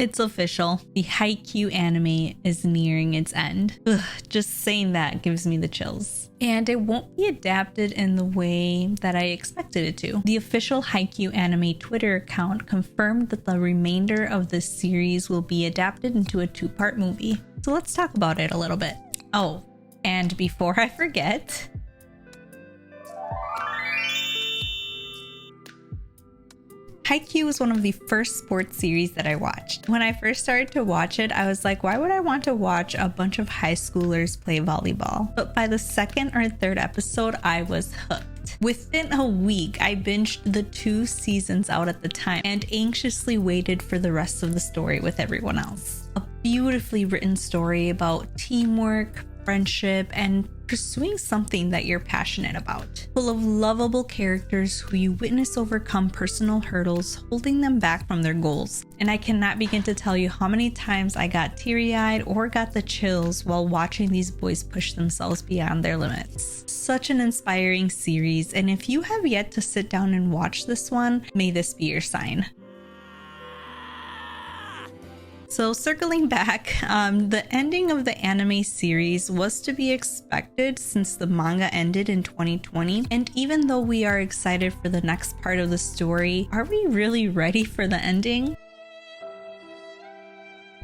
It's official. The Haikyu anime is nearing its end. Ugh, just saying that gives me the chills. And it won't be adapted in the way that I expected it to. The official Haikyu anime Twitter account confirmed that the remainder of this series will be adapted into a 2-part movie. So let's talk about it a little bit. Oh, and before I forget, Haikyu was one of the first sports series that I watched. When I first started to watch it, I was like, why would I want to watch a bunch of high schoolers play volleyball? But by the second or third episode, I was hooked. Within a week, I binged the 2 seasons out at the time and anxiously waited for the rest of the story with everyone else. A beautifully written story about teamwork, friendship, and pursuing something that you're passionate about. Full of lovable characters who you witness overcome personal hurdles, holding them back from their goals. And I cannot begin to tell you how many times I got teary-eyed or got the chills while watching these boys push themselves beyond their limits. Such an inspiring series, and if you have yet to sit down and watch this one, may this be your sign. So circling back, the ending of the anime series was to be expected since the manga ended in 2020. And even though we are excited for the next part of the story, are we really ready for the ending?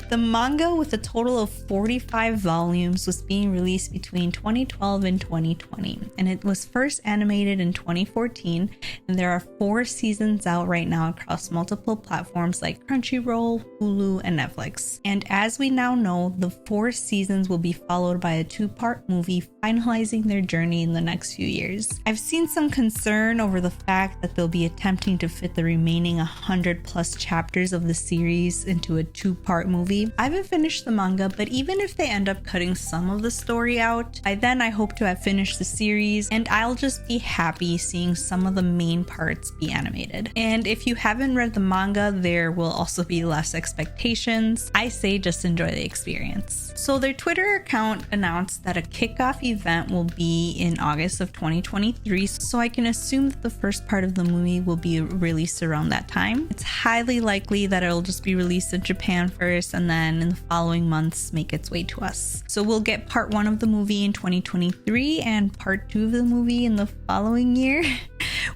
The manga, with a total of 45 volumes, was being released between 2012 and 2020, and it was first animated in 2014, and there are 4 seasons out right now across multiple platforms like Crunchyroll, Hulu, and Netflix. And as we now know, the 4 seasons will be followed by a 2-part movie finalizing their journey in the next few years. I've seen some concern over the fact that they'll be attempting to fit the remaining 100 plus chapters of the series into a 2-part movie. I haven't finished the manga, but even if they end up cutting some of the story out, by then I hope to have finished the series, and I'll just be happy seeing some of the main parts be animated. And if you haven't read the manga, there will also be less expectations. I say just enjoy the experience. So their Twitter account announced that a kickoff event will be in August of 2023, so I can assume that the first part of the movie will be released around that time. It's highly likely that it'll just be released in Japan first, and then in the following months make its way to us. So we'll get part 1 of the movie in 2023 and part 2 of the movie in the following year.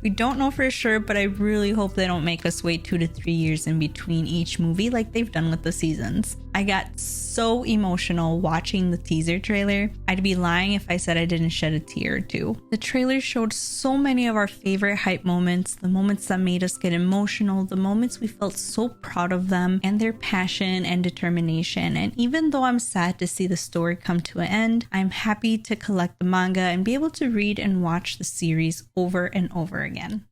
We don't know for sure, but I really hope they don't make us wait 2 to 3 years in between each movie like they've done with the seasons. I got so emotional watching the teaser trailer. I'd be lying if I said I didn't shed a tear or 2. The trailer showed so many of our favorite hype moments, the moments that made us get emotional, the moments we felt so proud of them and their passion and determination. And even though I'm sad to see the story come to an end, I'm happy to collect the manga and be able to read and watch the series over and over again.